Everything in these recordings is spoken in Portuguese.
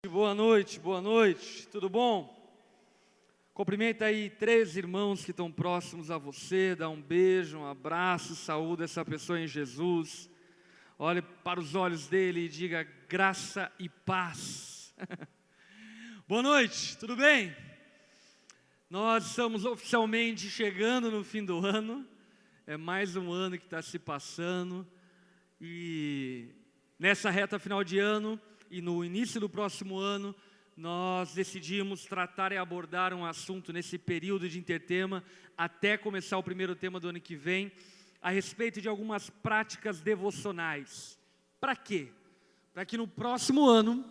Boa noite, tudo bom? Cumprimenta aí 3 irmãos que estão próximos a você, dá um beijo, um abraço, saúda essa pessoa em Jesus. Olhe para os olhos dele e diga graça e paz. Boa noite, tudo bem? Nós estamos oficialmente chegando no fim do ano, é mais um ano que está se passando, e nessa reta final de ano, e no início do próximo ano, nós decidimos tratar e abordar um assunto nesse período de intertema, até começar o primeiro tema do ano que vem, a respeito de algumas práticas devocionais. Para quê? Para que no próximo ano,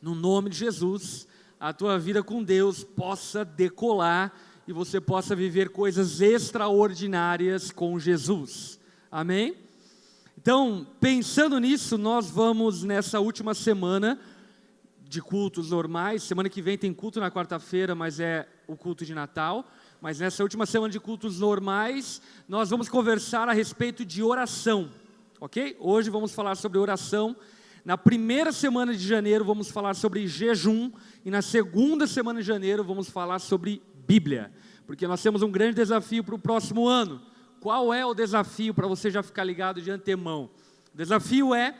no nome de Jesus, a tua vida com Deus possa decolar e você possa viver coisas extraordinárias com Jesus. Amém? Então, pensando nisso, nós vamos nessa última semana de cultos normais. Semana que vem tem culto na quarta-feira, mas é o culto de Natal. Mas nessa última semana de cultos normais, nós vamos conversar a respeito de oração, ok? Hoje vamos falar sobre oração. Na primeira semana de janeiro vamos falar sobre jejum. E na segunda semana de janeiro vamos falar sobre Bíblia. Porque nós temos um grande desafio para o próximo ano. Qual é o desafio para você já ficar ligado de antemão? O desafio é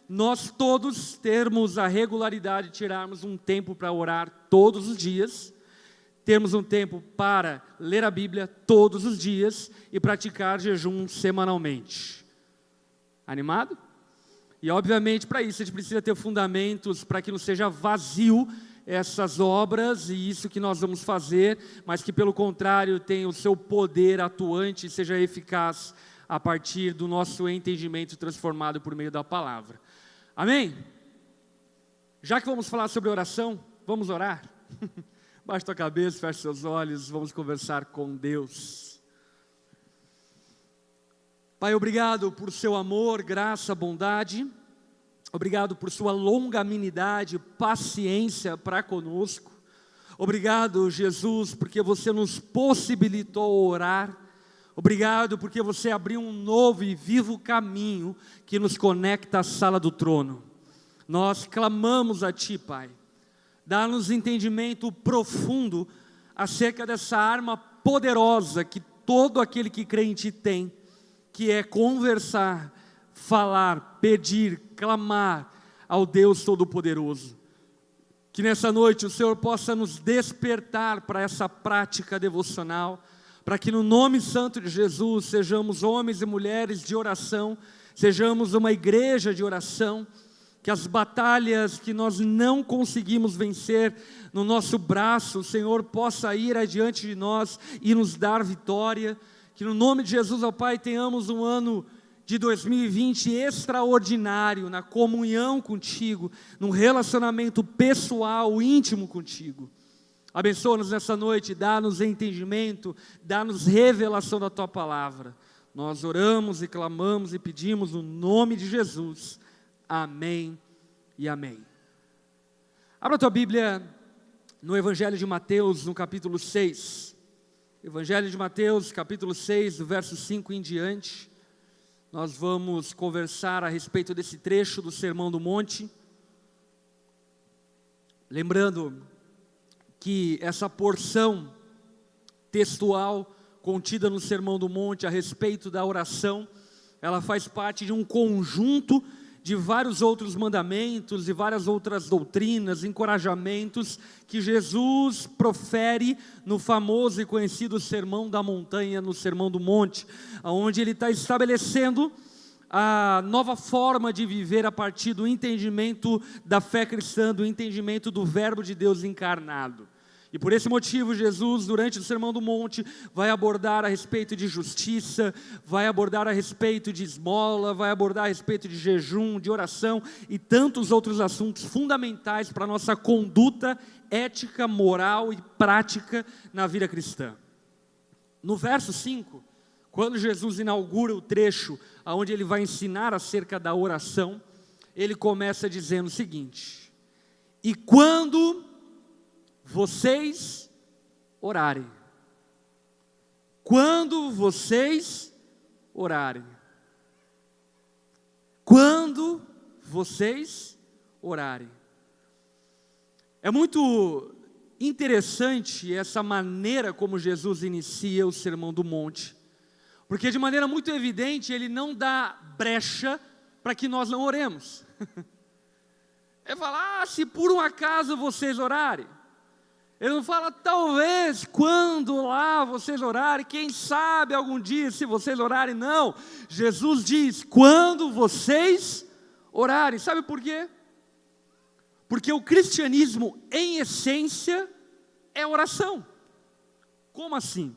nós todos termos a regularidade de tirarmos um tempo para orar todos os dias, termos um tempo para ler a Bíblia todos os dias e praticar jejum semanalmente. Animado? E obviamente para isso a gente precisa ter fundamentos para que não seja vazio essas obras e isso que nós vamos fazer, mas que pelo contrário tenha o seu poder atuante e seja eficaz a partir do nosso entendimento transformado por meio da palavra. Amém? Já que vamos falar sobre oração, vamos orar? Baixe tua cabeça, feche seus olhos, vamos conversar com Deus. Pai, obrigado por seu amor, graça, bondade. Obrigado por sua longanimidade, paciência para conosco. Obrigado, Jesus, porque você nos possibilitou orar. Obrigado porque você abriu um novo e vivo caminho que nos conecta à sala do trono. Nós clamamos a Ti, Pai. Dá-nos entendimento profundo acerca dessa arma poderosa que todo aquele que crê em Ti tem, que é conversar, falar, pedir, clamar ao Deus Todo-Poderoso. Que nessa noite o Senhor possa nos despertar para essa prática devocional, para que no nome santo de Jesus sejamos homens e mulheres de oração, sejamos uma igreja de oração, que as batalhas que nós não conseguimos vencer no nosso braço, o Senhor possa ir adiante de nós e nos dar vitória, que no nome de Jesus, ó Pai, tenhamos um ano de 2020 extraordinário na comunhão contigo, num relacionamento pessoal, íntimo contigo. Abençoa-nos nessa noite, dá-nos entendimento, dá-nos revelação da Tua palavra. Nós oramos e clamamos e pedimos no nome de Jesus. Amém e amém. Abra a tua Bíblia no Evangelho de Mateus, no capítulo 6. Evangelho de Mateus, capítulo 6, do verso 5 em diante. Nós vamos conversar a respeito desse trecho do Sermão do Monte. Lembrando que essa porção textual contida no Sermão do Monte a respeito da oração, ela faz parte de um conjunto de vários outros mandamentos e várias outras doutrinas, encorajamentos que Jesus profere no famoso e conhecido Sermão da Montanha, no Sermão do Monte, onde ele está estabelecendo a nova forma de viver a partir do entendimento da fé cristã, do entendimento do Verbo de Deus encarnado. E por esse motivo Jesus, durante o Sermão do Monte, vai abordar a respeito de justiça, vai abordar a respeito de esmola, vai abordar a respeito de jejum, de oração e tantos outros assuntos fundamentais para a nossa conduta ética, moral e prática na vida cristã. No verso 5, quando Jesus inaugura o trecho onde ele vai ensinar acerca da oração, ele começa dizendo o seguinte: e quando vocês orarem. Quando vocês orarem. Quando vocês orarem. É muito interessante essa maneira como Jesus inicia o Sermão do Monte, porque de maneira muito evidente ele não dá brecha para que nós não oremos. Ele fala, se por um acaso vocês orarem. Ele não fala, talvez, quando lá vocês orarem, quem sabe algum dia se vocês orarem, não. Jesus diz, quando vocês orarem. Sabe por quê? Porque o cristianismo, em essência, é oração. Como assim?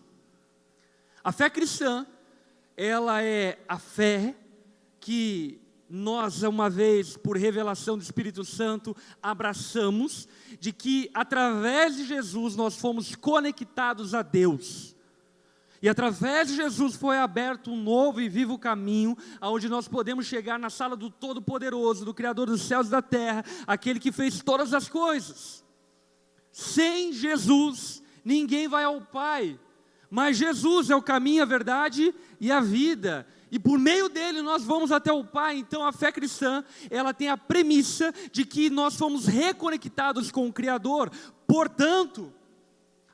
A fé cristã, ela é a fé que nós, uma vez, por revelação do Espírito Santo, abraçamos, de que através de Jesus nós fomos conectados a Deus. E através de Jesus foi aberto um novo e vivo caminho, onde nós podemos chegar na sala do Todo-Poderoso, do Criador dos céus e da terra, aquele que fez todas as coisas. Sem Jesus, ninguém vai ao Pai, mas Jesus é o caminho, a verdade e a vida. E por meio dele nós vamos até o Pai. Então a fé cristã, ela tem a premissa de que nós fomos reconectados com o Criador. Portanto,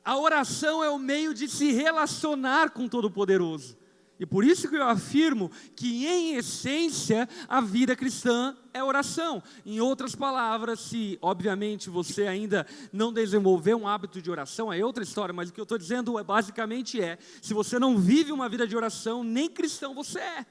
a oração é o meio de se relacionar com o Todo-Poderoso. E por isso que eu afirmo que, em essência, a vida cristã é oração. Em outras palavras, se obviamente você ainda não desenvolveu um hábito de oração, é outra história, mas o que eu estou dizendo basicamente se você não vive uma vida de oração, nem cristão você é.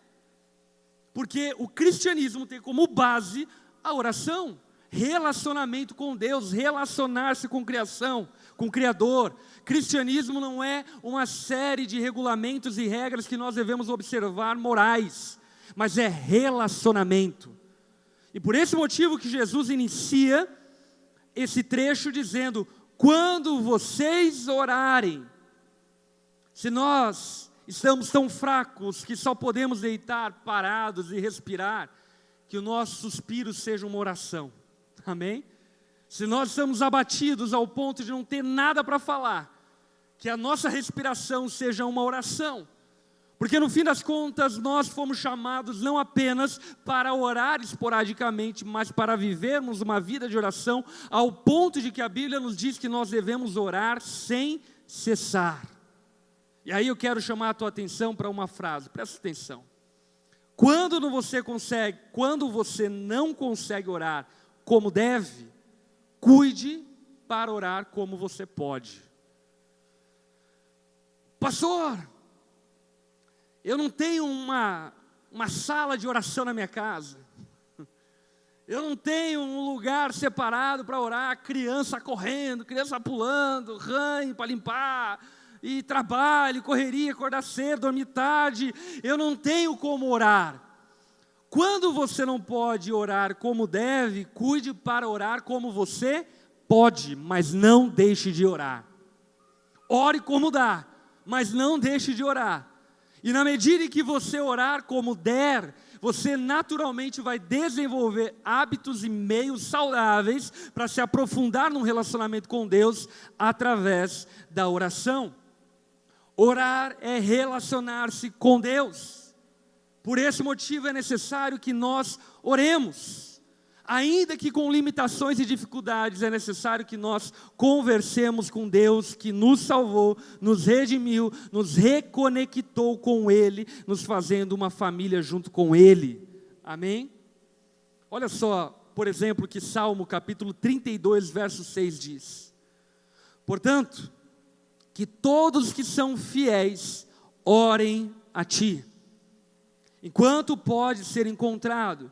Porque o cristianismo tem como base a oração, relacionamento com Deus, relacionar-se com criação, com o Criador. Cristianismo não é uma série de regulamentos e regras que nós devemos observar morais, mas é relacionamento. E por esse motivo que Jesus inicia esse trecho dizendo, quando vocês orarem, se nós estamos tão fracos que só podemos deitar parados e respirar, que o nosso suspiro seja uma oração, amém? Se nós estamos abatidos ao ponto de não ter nada para falar, que a nossa respiração seja uma oração, porque no fim das contas nós fomos chamados não apenas para orar esporadicamente, mas para vivermos uma vida de oração, ao ponto de que a Bíblia nos diz que nós devemos orar sem cessar. E aí eu quero chamar a tua atenção para uma frase, presta atenção. Quando você não consegue orar como deve, cuide para orar como você pode. Pastor, eu não tenho uma sala de oração na minha casa. Eu não tenho um lugar separado para orar, criança correndo, criança pulando, ranho para limpar, e trabalho, correria, acordar cedo, dormir tarde. Eu não tenho como orar. Quando você não pode orar como deve, cuide para orar como você pode, mas não deixe de orar. Ore como dá, mas não deixe de orar. E na medida em que você orar como der, você naturalmente vai desenvolver hábitos e meios saudáveis para se aprofundar num relacionamento com Deus através da oração. Orar é relacionar-se com Deus. Por esse motivo é necessário que nós oremos. Ainda que com limitações e dificuldades, é necessário que nós conversemos com Deus que nos salvou, nos redimiu, nos reconectou com Ele, nos fazendo uma família junto com Ele. Amém? Olha só, por exemplo, que Salmo capítulo 32, verso 6 diz. Portanto, que todos que são fiéis orem a Ti, enquanto pode ser encontrado.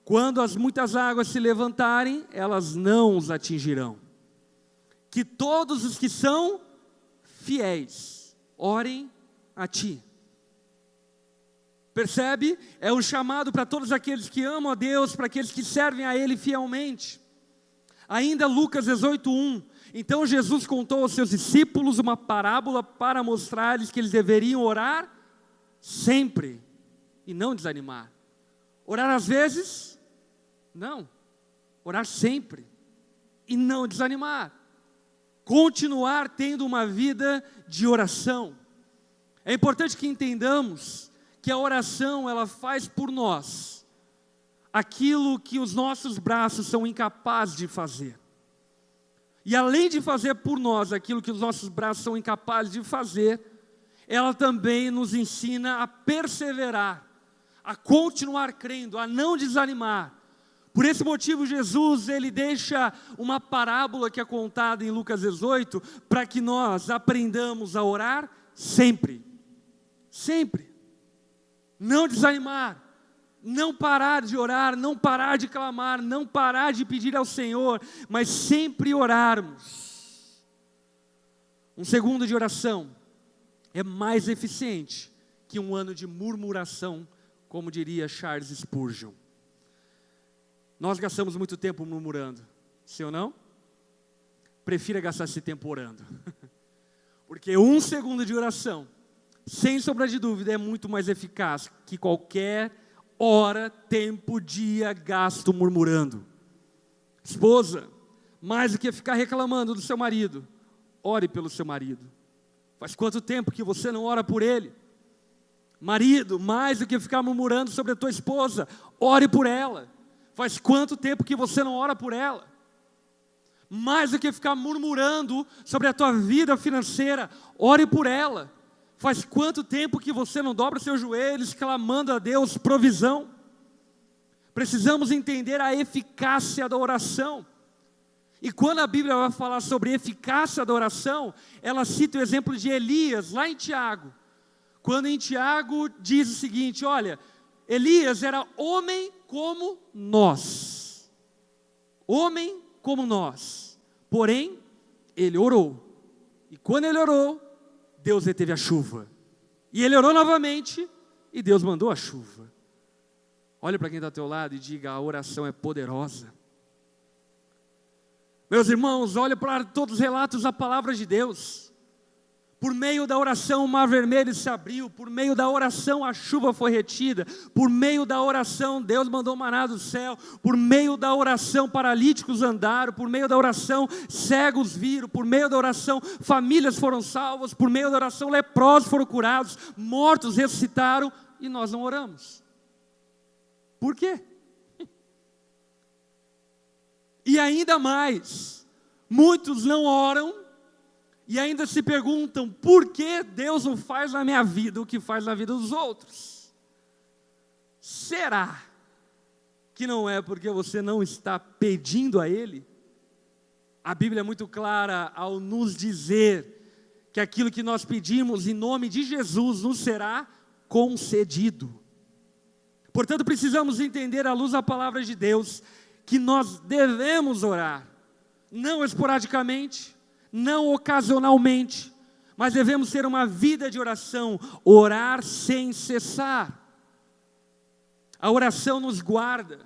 Quando as muitas águas se levantarem, elas não os atingirão. Que todos os que são fiéis orem a Ti. Percebe? É um chamado para todos aqueles que amam a Deus, para aqueles que servem a Ele fielmente. Ainda Lucas 18:1. Então Jesus contou aos seus discípulos uma parábola para mostrar-lhes que eles deveriam orar sempre e não desanimar. Orar às vezes? Não. Orar sempre e não desanimar. Continuar tendo uma vida de oração. É importante que entendamos que a oração, ela faz por nós aquilo que os nossos braços são incapazes de fazer. E além de fazer por nós aquilo que os nossos braços são incapazes de fazer, ela também nos ensina a perseverar, a continuar crendo, a não desanimar. Por esse motivo, Jesus, ele deixa uma parábola que é contada em Lucas 18, para que nós aprendamos a orar sempre. Sempre. Não desanimar, não parar de orar, não parar de clamar, não parar de pedir ao Senhor, mas sempre orarmos. Um segundo de oração é mais eficiente que um ano de murmuração, como diria Charles Spurgeon. Nós gastamos muito tempo murmurando, sim ou não? Prefira gastar esse tempo orando. Porque um segundo de oração, sem sombra de dúvida, é muito mais eficaz que qualquer hora, tempo, dia gasto murmurando. Esposa, mais do que ficar reclamando do seu marido, ore pelo seu marido. Faz quanto tempo que você não ora por ele? Marido, mais do que ficar murmurando sobre a tua esposa, ore por ela. Faz quanto tempo que você não ora por ela? Mais do que ficar murmurando sobre a tua vida financeira, ore por ela. Faz quanto tempo que você não dobra os seus joelhos, clamando a Deus provisão? Precisamos entender a eficácia da oração. E quando a Bíblia vai falar sobre eficácia da oração, ela cita o exemplo de Elias, lá em Tiago. Quando em Tiago diz o seguinte, olha, Elias era homem como nós. Homem como nós. Porém, ele orou. E quando ele orou, Deus reteve a chuva. E ele orou novamente, e Deus mandou a chuva. Olha para quem está ao teu lado e diga, a oração é poderosa. Meus irmãos, olha para todos os relatos da palavra de Deus. Por meio da oração o mar vermelho se abriu, por meio da oração a chuva foi retida, por meio da oração Deus mandou maná do céu, por meio da oração paralíticos andaram, por meio da oração cegos viram, por meio da oração famílias foram salvas, por meio da oração leprosos foram curados, mortos ressuscitaram e nós não oramos. Por quê? E ainda mais, muitos não oram, e ainda se perguntam, por que Deus não faz na minha vida o que faz na vida dos outros? Será que não é porque você não está pedindo a Ele? A Bíblia é muito clara ao nos dizer que aquilo que nós pedimos em nome de Jesus nos será concedido. Portanto, precisamos entender à luz da palavra de Deus que nós devemos orar, não esporadicamente, não ocasionalmente, mas devemos ter uma vida de oração, orar sem cessar. A oração nos guarda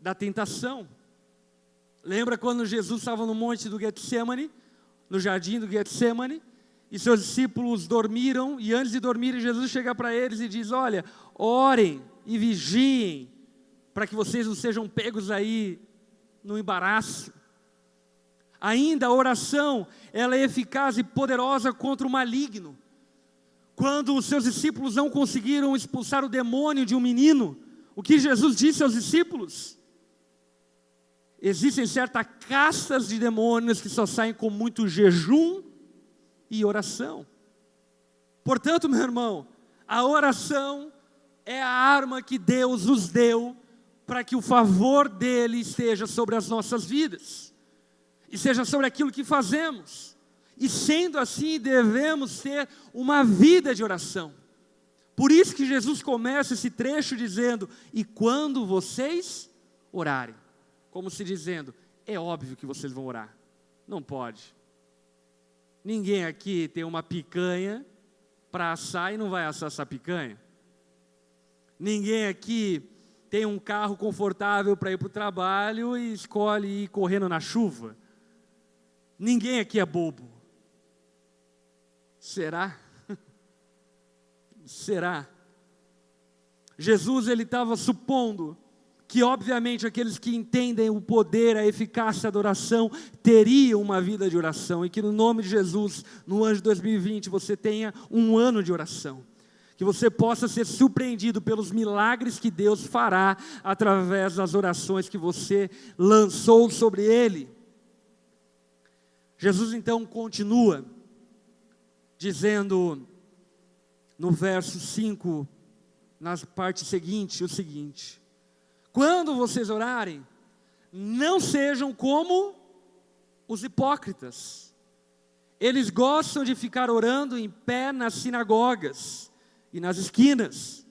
da tentação. Lembra quando Jesus estava no monte do Getsemane, no jardim do Getsemane, e seus discípulos dormiram, e antes de dormirem, Jesus chega para eles e diz, olha, orem e vigiem, para que vocês não sejam pegos aí no embaraço. Ainda a oração, ela é eficaz e poderosa contra o maligno. Quando os seus discípulos não conseguiram expulsar o demônio de um menino, o que Jesus disse aos discípulos? Existem certas castas de demônios que só saem com muito jejum e oração. Portanto, meu irmão, a oração é a arma que Deus nos deu para que o favor dele esteja sobre as nossas vidas. E seja sobre aquilo que fazemos. E sendo assim, devemos ter uma vida de oração. Por isso que Jesus começa esse trecho dizendo, e quando vocês orarem. Como se dizendo, é óbvio que vocês vão orar. Não pode. Ninguém aqui tem uma picanha para assar e não vai assar essa picanha. Ninguém aqui tem um carro confortável para ir para o trabalho e escolhe ir correndo na chuva. Ninguém aqui é bobo. Será? Será? Jesus, ele estava supondo que obviamente aqueles que entendem o poder, a eficácia da oração, teriam uma vida de oração, e que no nome de Jesus, no ano de 2020, você tenha um ano de oração. Que você possa ser surpreendido pelos milagres que Deus fará através das orações que você lançou sobre Ele. Jesus então continua dizendo no verso 5, na parte seguinte, o seguinte: quando vocês orarem, não sejam como os hipócritas. Eles gostam de ficar orando em pé nas sinagogas e nas esquinas,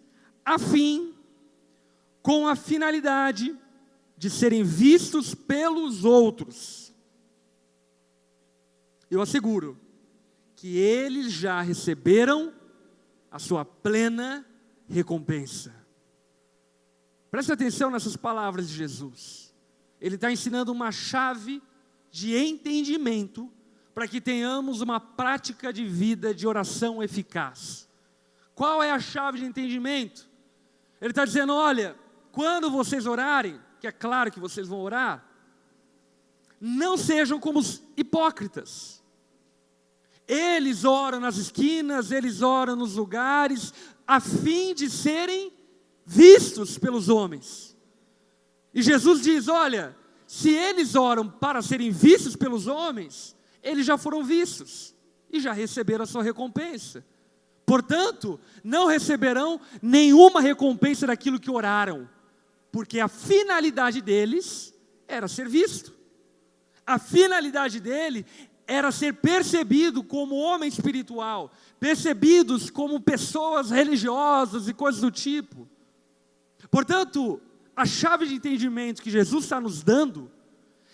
com a finalidade de serem vistos pelos outros. Eu asseguro que eles já receberam a sua plena recompensa. Preste atenção nessas palavras de Jesus. Ele está ensinando uma chave de entendimento para que tenhamos uma prática de vida de oração eficaz. Qual é a chave de entendimento? Ele está dizendo, olha, quando vocês orarem, que é claro que vocês vão orar, não sejam como os hipócritas. Eles oram nas esquinas, eles oram nos lugares, a fim de serem vistos pelos homens. E Jesus diz, olha, se eles oram para serem vistos pelos homens, eles já foram vistos e já receberam a sua recompensa. Portanto, não receberão nenhuma recompensa daquilo que oraram, porque a finalidade deles era ser visto. A finalidade dele era ser percebido como homem espiritual, percebidos como pessoas religiosas e coisas do tipo. Portanto, a chave de entendimento que Jesus está nos dando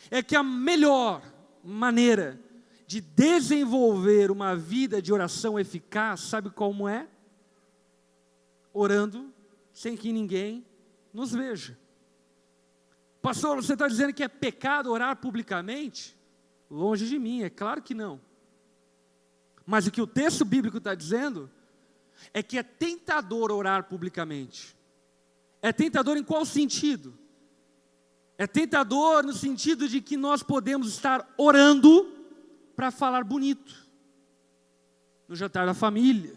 é que a melhor maneira de desenvolver uma vida de oração eficaz, sabe como é? Orando sem que ninguém nos veja. Pastor, você está dizendo que é pecado orar publicamente? Longe de mim, é claro que não. Mas o que o texto bíblico está dizendo é que é tentador orar publicamente. É tentador em qual sentido? É tentador no sentido de que nós podemos estar orando para falar bonito. No jantar da família.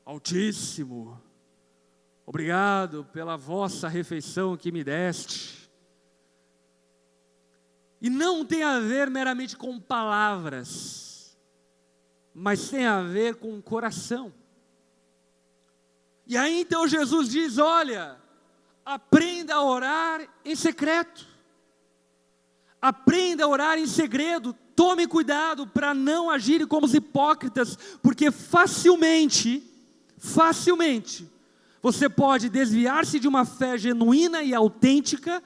Altíssimo, obrigado pela vossa refeição que me deste. E não tem a ver meramente com palavras, mas tem a ver com o coração. E aí então Jesus diz, olha, aprenda a orar em secreto. Aprenda a orar em segredo. Tome cuidado para não agir como os hipócritas, porque facilmente, você pode desviar-se de uma fé genuína e autêntica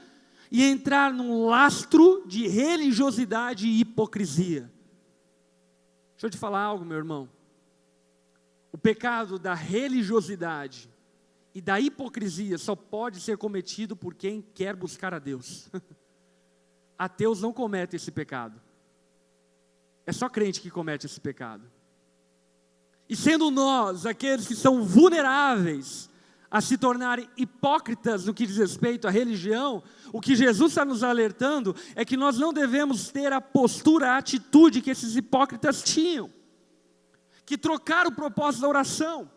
e entrar num lastro de religiosidade e hipocrisia. Deixa eu te falar algo, meu irmão. O pecado da religiosidade e da hipocrisia só pode ser cometido por quem quer buscar a Deus. Ateus não cometem esse pecado. É só crente que comete esse pecado. E sendo nós aqueles que são vulneráveis a se tornarem hipócritas no que diz respeito à religião, o que Jesus está nos alertando é que nós não devemos ter a postura, a atitude que esses hipócritas tinham, que trocaram o propósito da oração.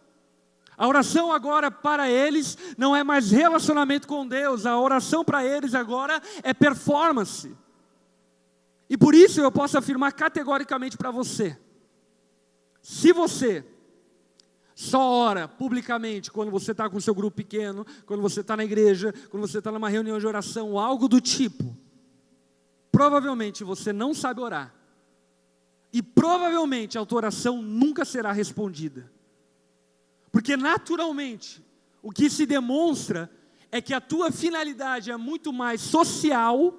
A oração agora para eles não é mais relacionamento com Deus, a oração para eles agora é performance. E por isso eu posso afirmar categoricamente para você, se você só ora publicamente quando você está com o seu grupo pequeno, quando você está na igreja, quando você está numa reunião de oração, algo do tipo, provavelmente você não sabe orar. E provavelmente a tua oração nunca será respondida. Porque naturalmente, o que se demonstra é que a tua finalidade é muito mais social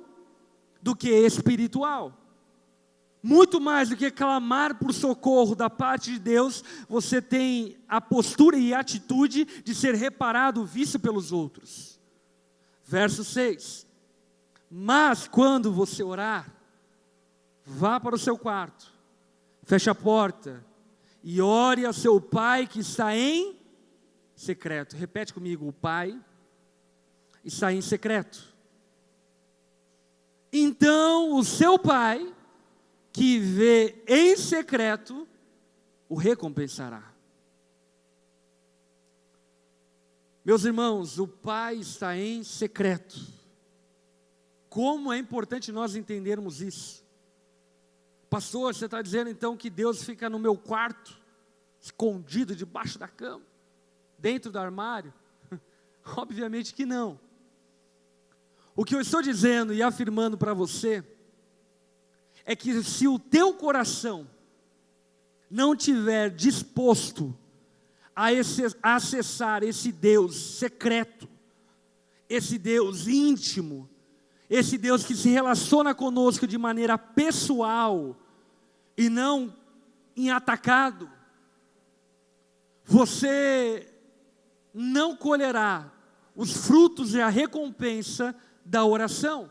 do que espiritual. Muito mais do que clamar por socorro da parte de Deus, você tem a postura e a atitude de ser reparado, visto pelos outros. Verso 6. Mas quando você orar, vá para o seu quarto, feche a porta e ore a seu pai que está em secreto. Repete comigo, o pai está em secreto. Então o seu pai, que vê em secreto, o recompensará. Meus irmãos, o pai está em secreto. Como é importante nós entendermos isso. Pastor, você está dizendo então que Deus fica no meu quarto, escondido debaixo da cama, dentro do armário? Obviamente que não. O que eu estou dizendo e afirmando para você é que se o teu coração não tiver disposto a acessar esse Deus secreto, esse Deus íntimo, esse Deus que se relaciona conosco de maneira pessoal e não em atacado, você não colherá os frutos e a recompensa da oração.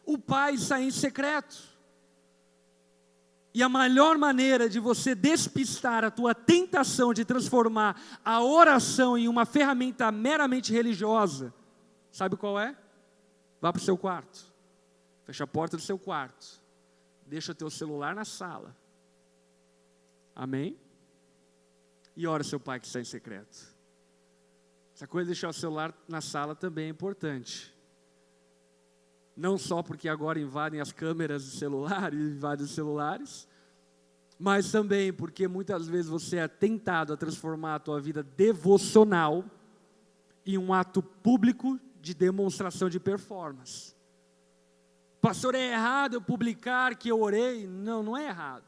O Pai está em secreto. E a melhor maneira de você despistar a tua tentação de transformar a oração em uma ferramenta meramente religiosa, sabe qual é? Vá para o seu quarto, fecha a porta do seu quarto, deixa o teu celular na sala, amém? E ora seu Pai que está em secreto. Essa coisa de deixar o celular na sala também é importante. Não só porque agora invadem as câmeras do celular e invadem os celulares, mas também porque muitas vezes você é tentado a transformar a tua vida devocional em um ato público de demonstração de performance. Pastor, é errado eu publicar que eu orei? Não, não é errado.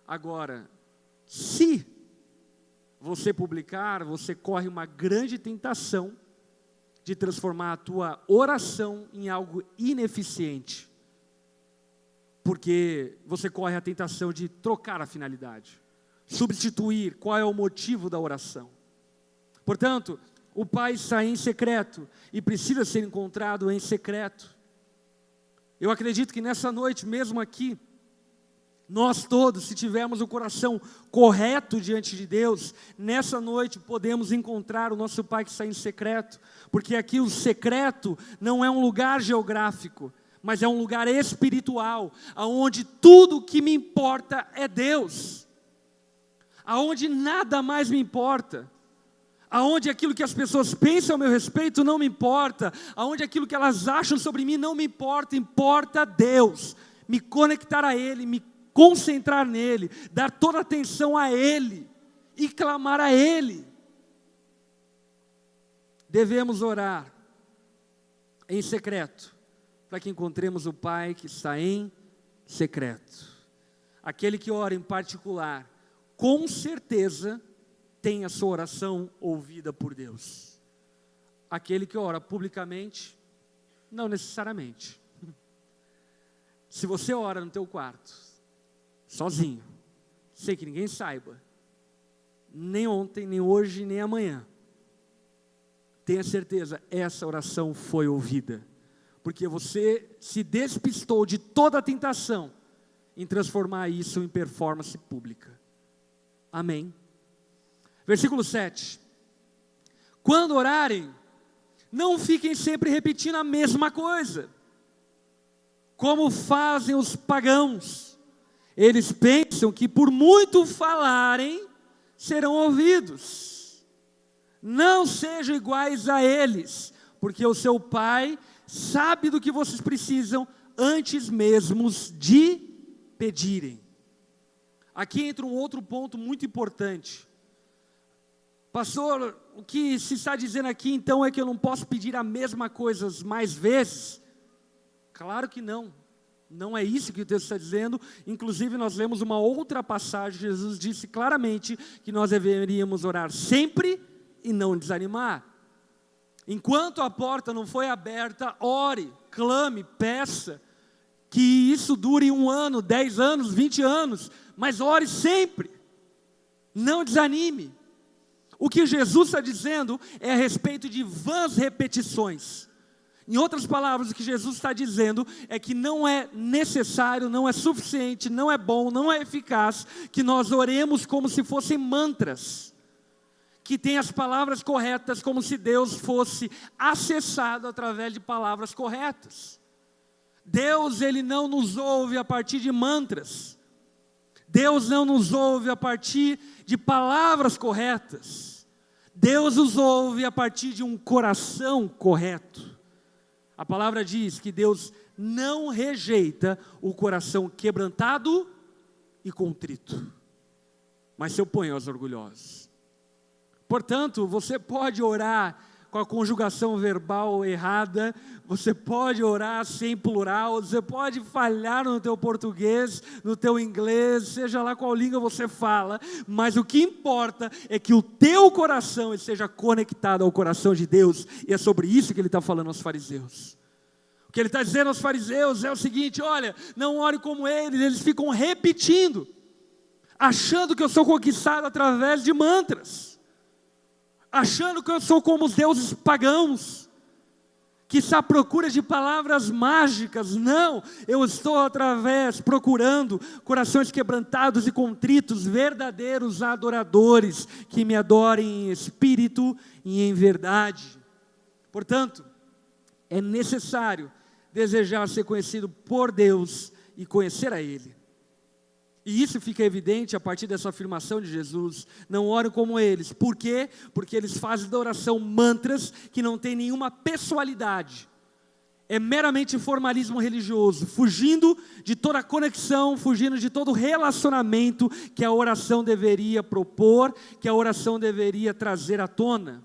Agora, se você publicar, você corre uma grande tentação de transformar a tua oração em algo ineficiente. Porque você corre a tentação de trocar a finalidade, substituir qual é o motivo da oração. Portanto, o Pai está em secreto e precisa ser encontrado em secreto. Eu acredito que nessa noite, mesmo aqui, nós todos, se tivermos o coração correto diante de Deus, nessa noite podemos encontrar o nosso Pai que está em secreto, porque aqui o secreto não é um lugar geográfico, mas é um lugar espiritual, aonde tudo o que me importa é Deus, aonde nada mais me importa, aonde aquilo que as pessoas pensam a meu respeito não me importa, aonde aquilo que elas acham sobre mim não me importa, importa Deus, me conectar a Ele, me concentrar nele, dar toda a atenção a Ele e clamar a Ele. Devemos orar em secreto, para que encontremos o Pai que está em secreto. Aquele que ora em particular, com certeza tem a sua oração ouvida por Deus. Aquele que ora publicamente, não necessariamente. Se você ora no teu quarto, sozinho, sem que ninguém saiba, nem ontem, nem hoje, nem amanhã, tenha certeza, essa oração foi ouvida, porque você se despistou de toda a tentação em transformar isso em performance pública. Amém. Versículo 7. Quando orarem, não fiquem sempre repetindo a mesma coisa, como fazem os pagãos. Eles pensam que por muito falarem, serão ouvidos. Não sejam iguais a eles, porque o seu Pai sabe do que vocês precisam antes mesmo de pedirem. Aqui entra um outro ponto muito importante. Pastor, o que se está dizendo aqui então é que eu não posso pedir a mesma coisa mais vezes? Claro que não. Não é isso que o texto está dizendo. Inclusive nós lemos uma outra passagem, Jesus disse claramente que nós deveríamos orar sempre e não desanimar. Enquanto a porta não foi aberta, ore, clame, peça, que isso dure 1 ano, 10 anos, 20 anos, mas ore sempre, não desanime. O que Jesus está dizendo é a respeito de vãs repetições. Em outras palavras, o que Jesus está dizendo é que não é necessário, não é suficiente, não é bom, não é eficaz que nós oremos como se fossem mantras, que tem as palavras corretas, como se Deus fosse acessado através de palavras corretas. Deus, Ele não nos ouve a partir de mantras. Deus não nos ouve a partir de palavras corretas. Deus nos ouve a partir de um coração correto. A palavra diz que Deus não rejeita o coração quebrantado e contrito, mas se opõe aos orgulhosos. Portanto, você pode orar com a conjugação verbal errada, você pode orar sem plural, você pode falhar no teu português, no teu inglês, seja lá qual língua você fala, mas o que importa é que o teu coração esteja conectado ao coração de Deus, e é sobre isso que ele está falando aos fariseus. O que ele está dizendo aos fariseus é o seguinte: olha, não ore como eles ficam repetindo, achando que eu sou conquistado através de mantras, achando que eu sou como os deuses pagãos, que está à procura de palavras mágicas. Não, eu estou procurando corações quebrantados e contritos, verdadeiros adoradores, que me adorem em espírito e em verdade. Portanto, é necessário desejar ser conhecido por Deus e conhecer a Ele. E isso fica evidente a partir dessa afirmação de Jesus: não orem como eles. Por quê? Porque eles fazem da oração mantras que não tem nenhuma pessoalidade. É meramente formalismo religioso, fugindo de toda a conexão, fugindo de todo o relacionamento que a oração deveria propor, que a oração deveria trazer à tona.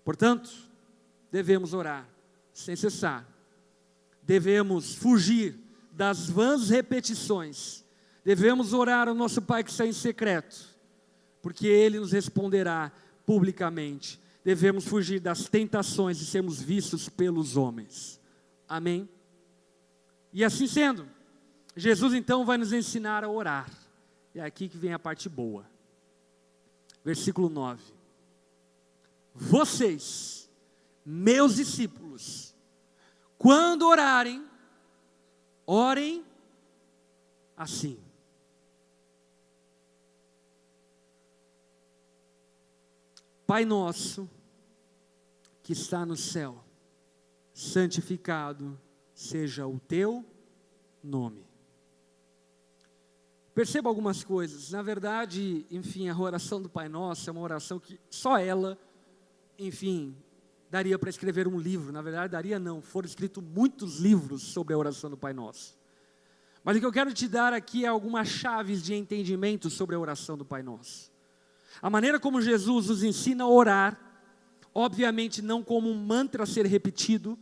Portanto, devemos orar sem cessar. Devemos fugir das vãs repetições. Devemos orar ao nosso Pai que está em secreto, porque Ele nos responderá publicamente. Devemos fugir das tentações de sermos vistos pelos homens. Amém? E assim sendo, Jesus então vai nos ensinar a orar. É aqui que vem a parte boa. Versículo 9. Vocês, meus discípulos, quando orarem, orem assim: Pai nosso, que está no céu, santificado seja o teu nome. Perceba algumas coisas. Na verdade, enfim, a oração do Pai Nosso é uma oração que só ela, enfim, daria para escrever um livro. Na verdade, daria não, foram escritos muitos livros sobre a oração do Pai Nosso. Mas o que eu quero te dar aqui é algumas chaves de entendimento sobre a oração do Pai Nosso. A maneira como Jesus nos ensina a orar, obviamente não como um mantra a ser repetido,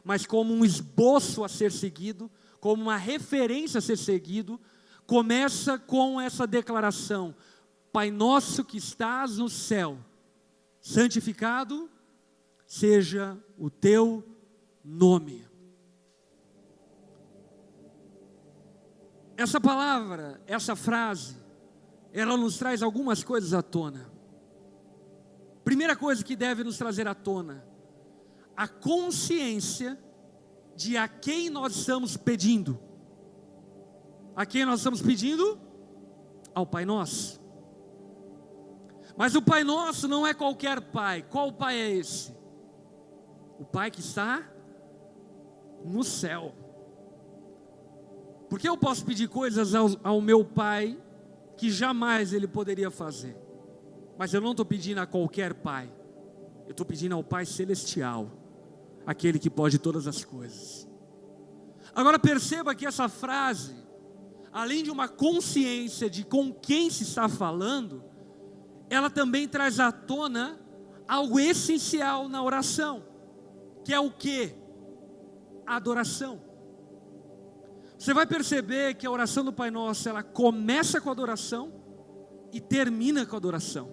mas como um esboço a ser seguido, como uma referência a ser seguido, começa com essa declaração: Pai nosso que estás no céu, santificado seja o teu nome. Essa palavra, essa frase, ela nos traz algumas coisas à tona. Primeira coisa que deve nos trazer à tona: a consciência de a quem nós estamos pedindo. A quem nós estamos pedindo? Ao Pai Nosso. Mas o Pai Nosso não é qualquer Pai. Qual Pai é esse? O Pai que está no céu. Porque eu posso pedir coisas ao meu Pai que jamais Ele poderia fazer. Mas eu não estou pedindo a qualquer Pai. Eu estou pedindo ao Pai Celestial, aquele que pode todas as coisas. Agora perceba que essa frase, além de uma consciência de com quem se está falando, ela também traz à tona algo essencial na oração, que é o quê? A adoração. Você vai perceber que a oração do Pai Nosso, ela começa com a adoração e termina com a adoração.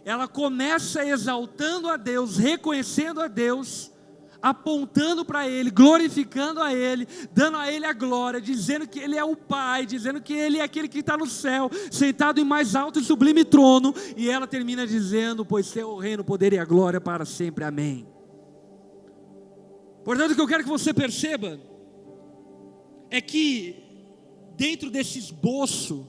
Ela começa exaltando a Deus, reconhecendo a Deus, apontando para Ele, glorificando a Ele, dando a Ele a glória, dizendo que Ele é o Pai, dizendo que Ele é aquele que está no céu, sentado em mais alto e sublime trono, e ela termina dizendo: pois teu o reino, o poder e a glória para sempre, amém. Portanto, o que eu quero que você perceba é que dentro desse esboço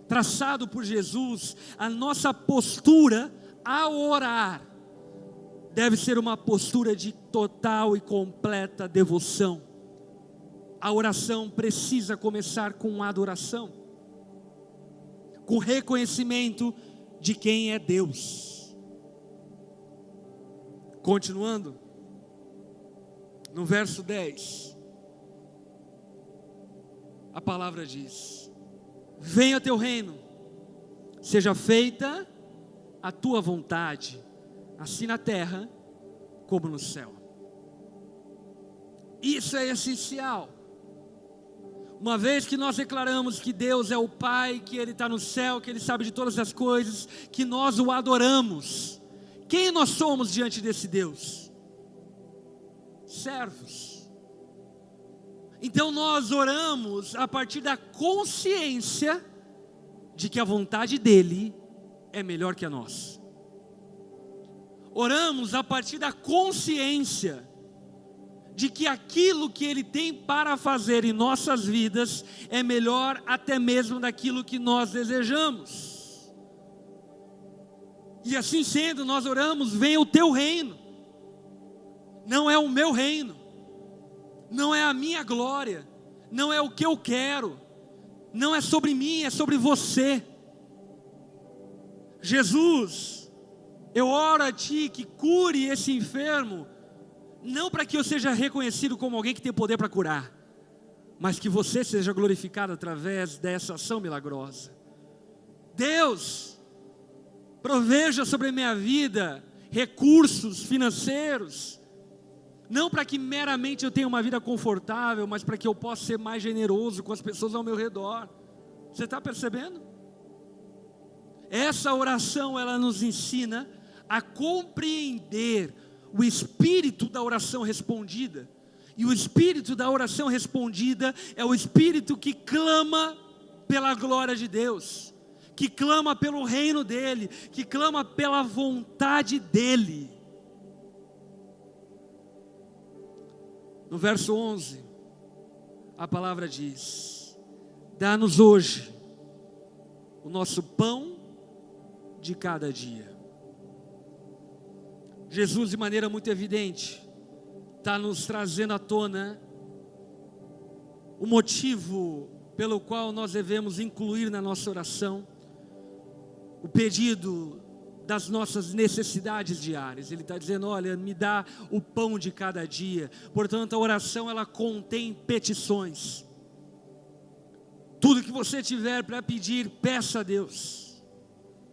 traçado por Jesus, a nossa postura ao orar deve ser uma postura de total e completa devoção. A oração precisa começar com adoração, com reconhecimento de quem é Deus. Continuando, No verso 10, a palavra diz: venha teu reino, seja feita a tua vontade, assim na terra como no céu. Isso é essencial. Uma vez que nós declaramos que Deus é o Pai, que Ele está no céu, que Ele sabe de todas as coisas, que nós o adoramos, quem nós somos diante desse Deus? Servos. Então nós oramos a partir da consciência de que a vontade dEle é melhor que a nossa. Oramos a partir da consciência de que aquilo que Ele tem para fazer em nossas vidas é melhor até mesmo daquilo que nós desejamos. E assim sendo, nós oramos: venha o teu reino. Não é o meu reino, não é a minha glória, não é o que eu quero, não é sobre mim, é sobre você. Jesus, eu oro a Ti que cure esse enfermo, não para que eu seja reconhecido como alguém que tem poder para curar, mas que você seja glorificado através dessa ação milagrosa. Deus, proveja sobre a minha vida recursos financeiros, não para que meramente eu tenha uma vida confortável, mas para que eu possa ser mais generoso com as pessoas ao meu redor. Você está percebendo? Essa oração, ela nos ensina a compreender o espírito da oração respondida. E o espírito da oração respondida é o espírito que clama pela glória de Deus, que clama pelo reino dEle, que clama pela vontade dEle. No verso 11, a palavra diz: dá-nos hoje o nosso pão de cada dia. Jesus, de maneira muito evidente, está nos trazendo à tona o motivo pelo qual nós devemos incluir na nossa oração o pedido das nossas necessidades diárias. Ele está dizendo: olha, me dá o pão de cada dia. Portanto, a oração, ela contém petições. Tudo que você tiver para pedir, peça a Deus,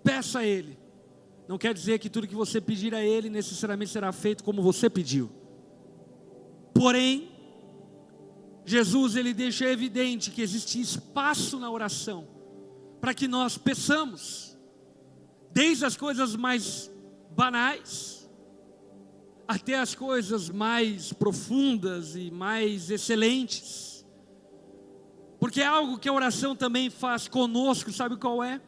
peça a Ele. Não quer dizer que tudo que você pedir a Ele necessariamente será feito como você pediu. Porém, Jesus, Ele deixa evidente que existe espaço na oração para que nós peçamos, desde as coisas mais banais até as coisas mais profundas e mais excelentes. Porque é algo que a oração também faz conosco, sabe qual é?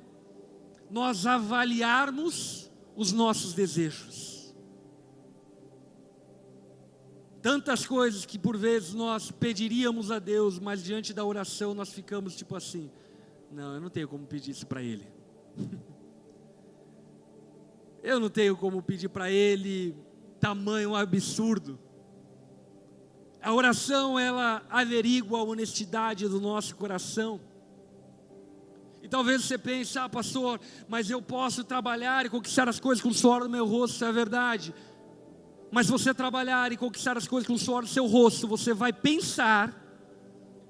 Nós avaliarmos os nossos desejos. Tantas coisas que por vezes nós pediríamos a Deus, mas diante da oração nós ficamos tipo assim: não, eu não tenho como pedir isso para Ele. Eu não tenho como pedir para Ele tamanho absurdo. A oração, ela averigua a honestidade do nosso coração. E talvez você pense: ah, pastor, mas eu posso trabalhar e conquistar as coisas com o suor do meu rosto. Isso é verdade. Mas você trabalhar e conquistar as coisas com o suor do seu rosto, você vai pensar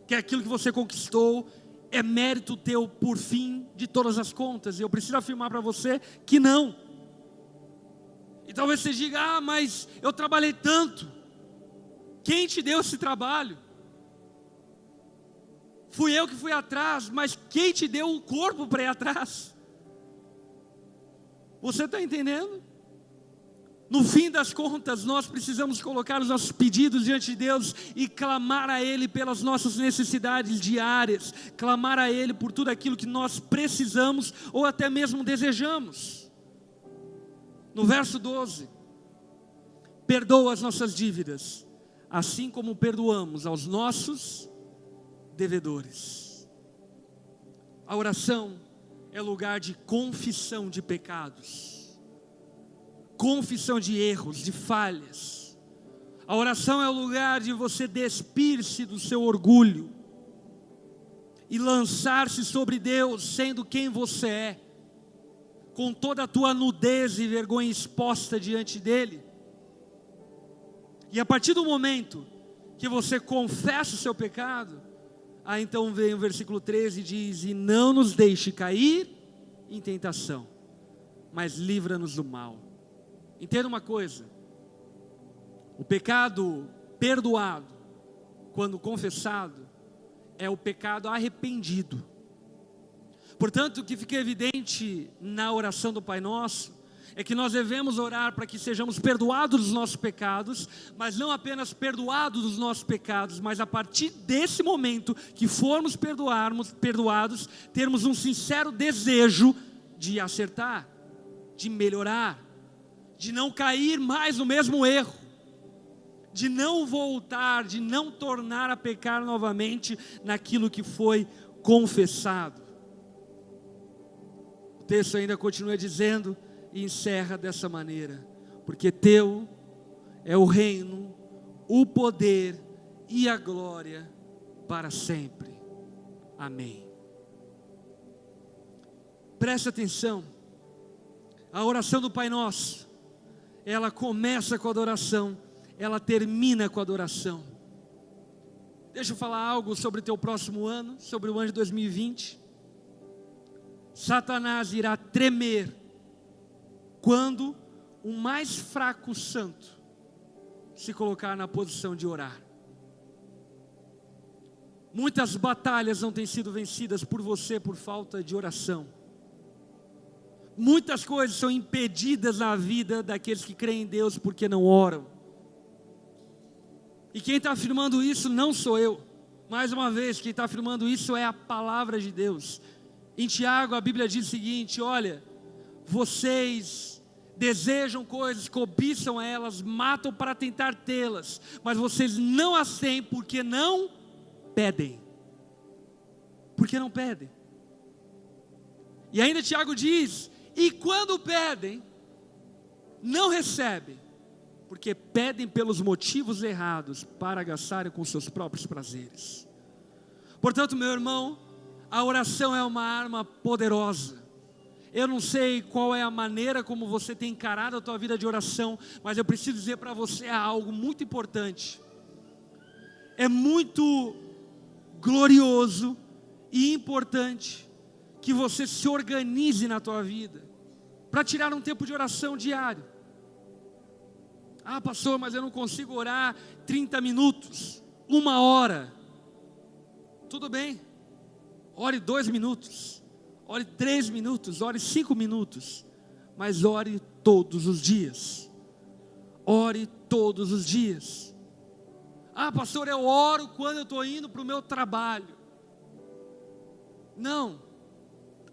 que aquilo que você conquistou é mérito teu por fim de todas as contas. E eu preciso afirmar para você que não. E talvez você diga: ah, mas eu trabalhei tanto. Quem te deu esse trabalho? Fui eu que fui atrás, mas quem te deu o corpo para ir atrás? Você está entendendo? No fim das contas, nós precisamos colocar os nossos pedidos diante de Deus e clamar a Ele pelas nossas necessidades diárias, clamar a Ele por tudo aquilo que nós precisamos ou até mesmo desejamos. No verso 12, perdoa as nossas dívidas, assim como perdoamos aos nossos devedores. A oração é lugar de confissão de pecados, confissão de erros, de falhas. A oração é o lugar de você despir-se do seu orgulho e lançar-se sobre Deus, sendo quem você é, com toda a tua nudez e vergonha exposta diante dEle. E a partir do momento que você confessa o seu pecado, aí então vem o versículo 13 e diz: e não nos deixe cair em tentação, mas livra-nos do mal. Entenda uma coisa: o pecado perdoado, quando confessado, é o pecado arrependido. Portanto, o que fica evidente na oração do Pai Nosso é que nós devemos orar para que sejamos perdoados dos nossos pecados, mas não apenas perdoados dos nossos pecados, mas a partir desse momento que formos perdoados, termos um sincero desejo de acertar, de melhorar, de não cair mais no mesmo erro, de não voltar, de não tornar a pecar novamente naquilo que foi confessado. O texto ainda continua dizendo e encerra dessa maneira: porque teu é o reino, o poder e a glória para sempre. Amém. Preste atenção, a oração do Pai Nosso, ela começa com a adoração, ela termina com a adoração. Deixa eu falar algo sobre o teu próximo ano, sobre o ano de 2020. Satanás irá tremer quando o mais fraco santo se colocar na posição de orar. Muitas batalhas não têm sido vencidas por você por falta de oração. Muitas coisas são impedidas na vida daqueles que creem em Deus porque não oram. E quem está afirmando isso não sou eu. Mais uma vez, quem está afirmando isso é a palavra de Deus. Em Tiago, a Bíblia diz o seguinte: olha, vocês desejam coisas, cobiçam elas, matam para tentar tê-las, mas vocês não as têm porque não pedem. Porque não pedem. E ainda Tiago diz: e quando pedem, não recebem, porque pedem pelos motivos errados, para gastarem com seus próprios prazeres. Portanto, meu irmão, a oração é uma arma poderosa. Eu não sei qual é a maneira como você tem encarado a tua vida de oração, mas eu preciso dizer para você algo muito importante. É muito glorioso e importante que você se organize na tua vida para tirar um tempo de oração diário. Ah, pastor, mas eu não consigo orar 30 minutos, 1 hora. Tudo bem, ore 2 minutos, ore 3 minutos, ore 5 minutos, mas ore todos os dias. Ore todos os dias. Ah, pastor, eu oro quando eu estou indo para o meu trabalho. Não,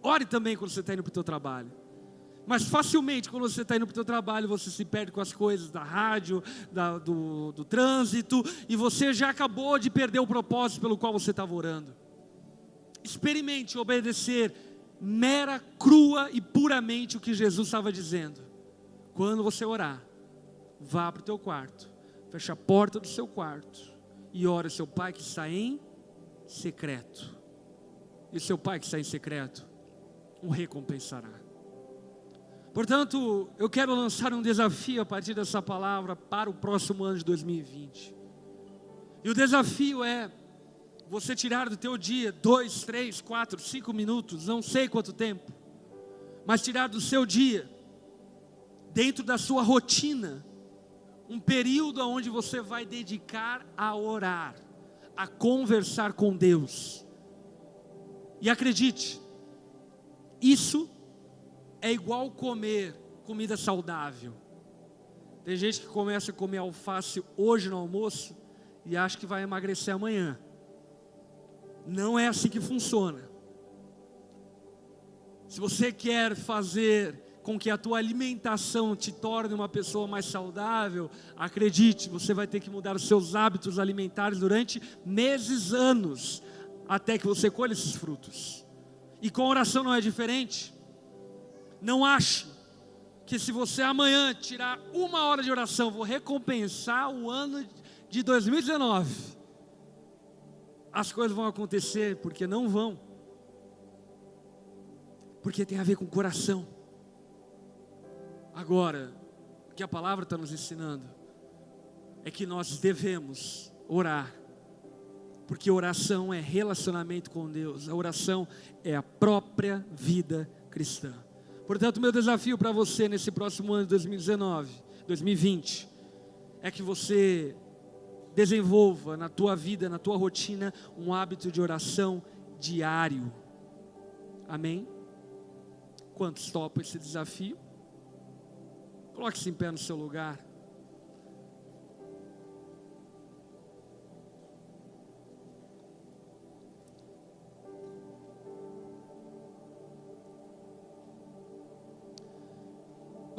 ore também quando você está indo para o teu trabalho. Mas facilmente, quando você está indo para o teu trabalho, você se perde com as coisas da rádio, do trânsito, e você já acabou de perder o propósito pelo qual você estava orando. Experimente obedecer mera, crua e puramente o que Jesus estava dizendo. Quando você orar, vá para o teu quarto, feche a porta do seu quarto e ore ao seu Pai que está em secreto. E o seu Pai que está em secreto o recompensará. Portanto, eu quero lançar um desafio a partir dessa palavra para o próximo ano de 2020. E o desafio é você tirar do teu dia 2, 3, 4, 5 minutos, não sei quanto tempo, mas tirar do seu dia, dentro da sua rotina, um período onde você vai dedicar a orar, a conversar com Deus. E acredite, isso é igual comer comida saudável. Tem gente que começa a comer alface hoje no almoço e acha que vai emagrecer amanhã. Não é assim que funciona. Se você quer fazer com que a tua alimentação te torne uma pessoa mais saudável, acredite, você vai ter que mudar os seus hábitos alimentares durante meses, anos, até que você colhe esses frutos. E com a oração não é diferente. Não ache que se você amanhã tirar 1 hora de oração, vou recompensar o ano de 2019. As coisas vão acontecer, porque não vão. Porque tem a ver com o coração. Agora, o que a palavra está nos ensinando é que nós devemos orar. Porque oração é relacionamento com Deus. A oração é a própria vida cristã. Portanto, meu desafio para você nesse próximo ano de 2020, é que você desenvolva na tua vida, na tua rotina, um hábito de oração diário. Amém? Quantos topam esse desafio? Coloque-se em pé no seu lugar.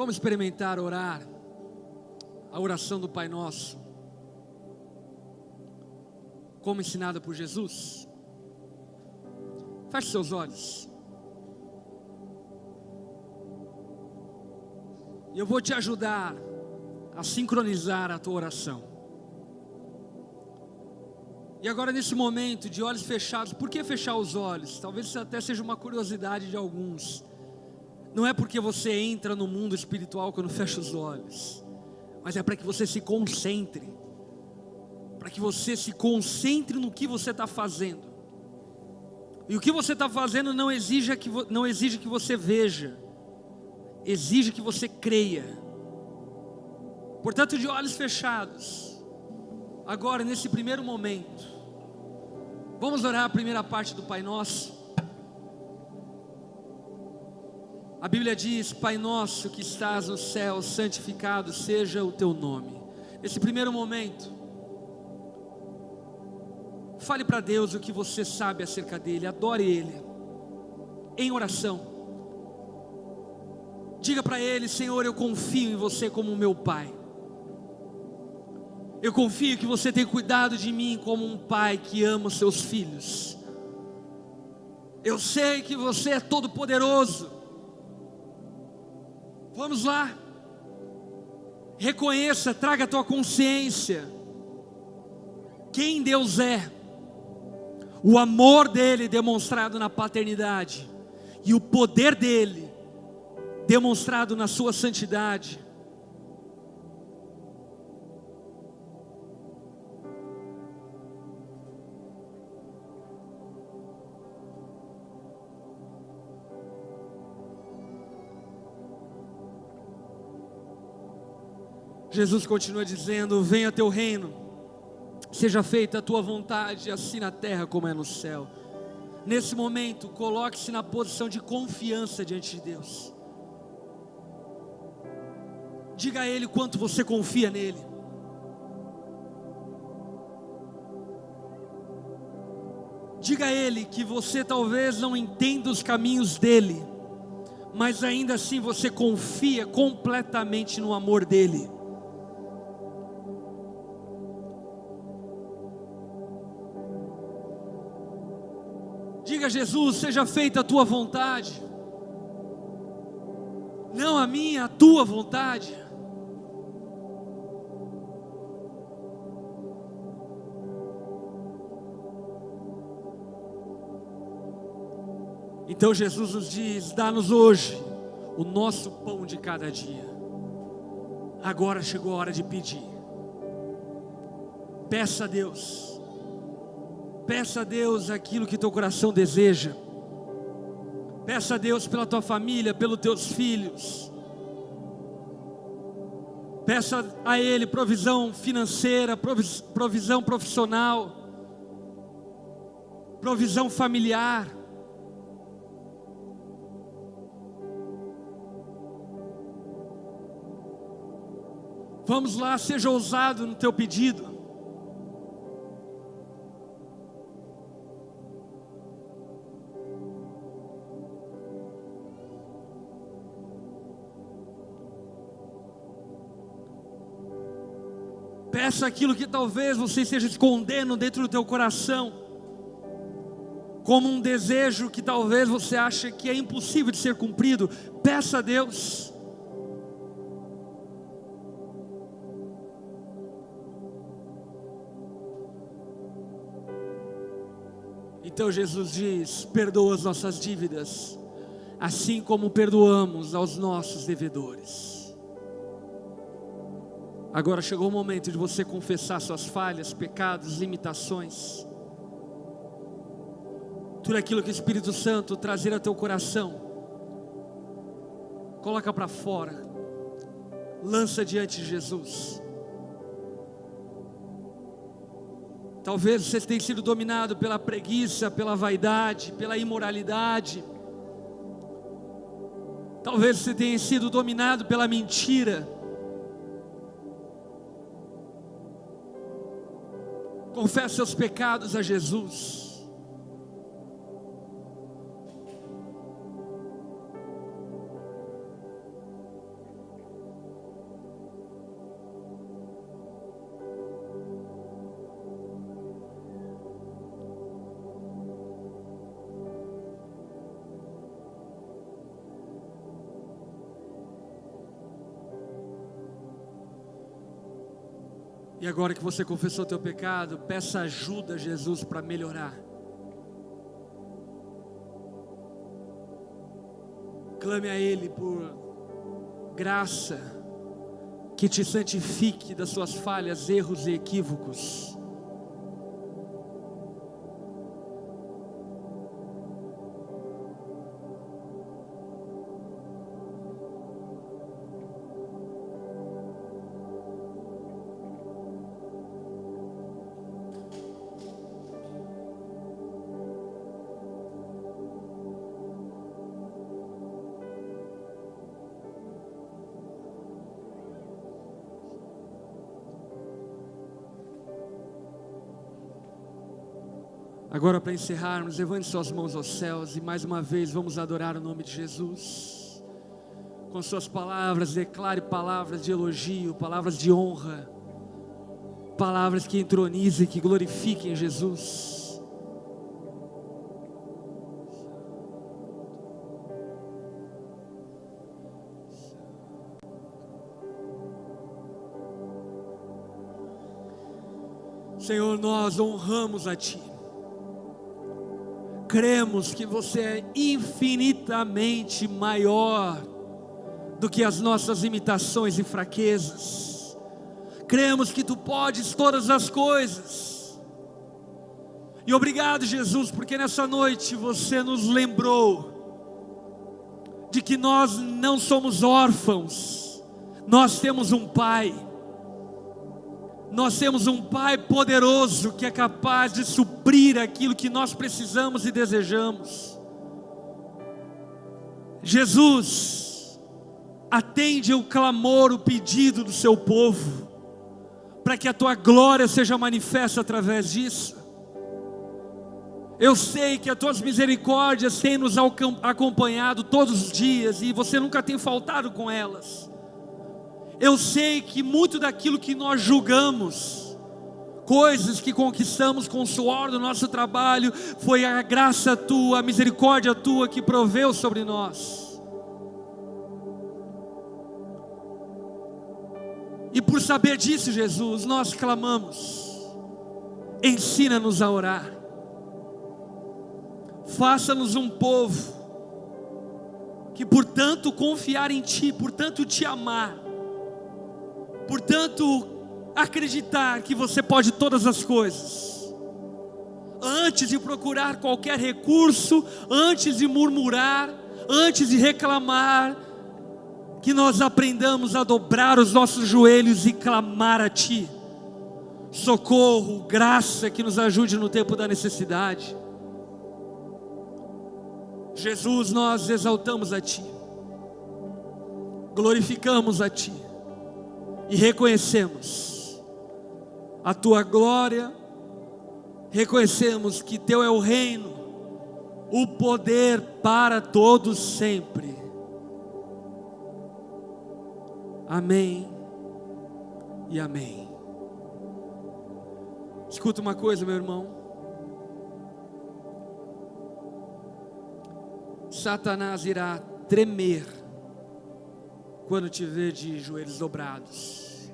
Vamos experimentar orar a oração do Pai Nosso, como ensinada por Jesus. Feche seus olhos. E eu vou te ajudar a sincronizar a tua oração. E agora, nesse momento de olhos fechados, por que fechar os olhos? Talvez isso até seja uma curiosidade de alguns. Não é porque você entra no mundo espiritual quando fecha os olhos, mas é para que você se concentre. Para que você se concentre no que você está fazendo. E o que você está fazendo não exige que você veja, exige que você creia. Portanto, de olhos fechados, agora nesse primeiro momento, vamos orar a primeira parte do Pai Nosso. A Bíblia diz: Pai nosso que estás no céu, santificado seja o teu nome. Nesse primeiro momento, fale para Deus o que você sabe acerca dele, adore Ele, em oração. Diga para Ele: Senhor, eu confio em você como meu Pai. Eu confio que você tem cuidado de mim como um pai que ama os seus filhos. Eu sei que você é todo poderoso. Vamos lá, reconheça, traga a tua consciência quem Deus é, o amor dele demonstrado na paternidade e o poder dele demonstrado na sua santidade. Jesus continua dizendo: venha teu reino, seja feita a tua vontade, assim na terra como é no céu. Nesse momento, coloque-se na posição de confiança diante de Deus. Diga a Ele quanto você confia nele. Diga a Ele que você talvez não entenda os caminhos dele, mas ainda assim você confia completamente no amor dele. Diga a Jesus: seja feita a tua vontade, não a minha, a tua vontade. Então Jesus nos diz: dá-nos hoje o nosso pão de cada dia. Agora chegou a hora de pedir. Peça a Deus. Peça a Deus aquilo que teu coração deseja. Peça a Deus pela tua família, pelos teus filhos. Peça a Ele provisão financeira, provisão profissional, provisão familiar. Vamos lá, seja ousado no teu pedido. Peça aquilo que talvez você esteja escondendo dentro do teu coração, como um desejo que talvez você ache que é impossível de ser cumprido. Peça a Deus. Então Jesus diz: perdoa as nossas dívidas, assim como perdoamos aos nossos devedores. Agora chegou o momento de você confessar suas falhas, pecados, limitações. Tudo aquilo que o Espírito Santo trazer ao teu coração, coloca para fora, lança diante de Jesus. Talvez você tenha sido dominado pela preguiça, pela vaidade, pela imoralidade. Talvez você tenha sido dominado pela mentira. Confesse seus pecados a Jesus. E agora que você confessou o teu pecado, peça ajuda a Jesus para melhorar. Clame a Ele por graça, que te santifique das suas falhas, erros e equívocos. Agora, para encerrarmos, levante suas mãos aos céus e mais uma vez vamos adorar o nome de Jesus. Com suas palavras, declare palavras de elogio, palavras de honra, palavras que entronizem, que glorifiquem Jesus. Senhor, nós honramos a Ti. Cremos que você é infinitamente maior do que as nossas limitações e fraquezas. Cremos que Tu podes todas as coisas. E obrigado, Jesus, porque nessa noite você nos lembrou de que nós não somos órfãos, nós temos um Pai. Nós temos um Pai poderoso que é capaz de suprir aquilo que nós precisamos e desejamos. Jesus, atende o clamor, o pedido do seu povo, para que a Tua glória seja manifesta através disso. Eu sei que as Tuas misericórdias têm nos acompanhado todos os dias e você nunca tem faltado com elas. Eu sei que muito daquilo que nós julgamos, coisas que conquistamos com o suor do nosso trabalho, foi a graça Tua, a misericórdia Tua que proveu sobre nós. E por saber disso, Jesus, nós clamamos, ensina-nos a orar, faça-nos um povo, que por tanto confiar em Ti, por tanto Te amar, portanto, acreditar que você pode todas as coisas, antes de procurar qualquer recurso, antes de murmurar, antes de reclamar, que nós aprendamos a dobrar os nossos joelhos e clamar a Ti, socorro, graça que nos ajude no tempo da necessidade. Jesus, nós exaltamos a Ti, glorificamos a Ti, e reconhecemos a Tua glória, reconhecemos que Teu é o reino, o poder para todos sempre. Amém e amém. Escuta uma coisa, meu irmão. Satanás irá tremer quando te ver de joelhos dobrados,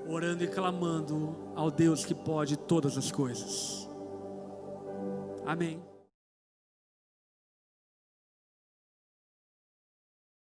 orando e clamando ao Deus que pode todas as coisas. Amém.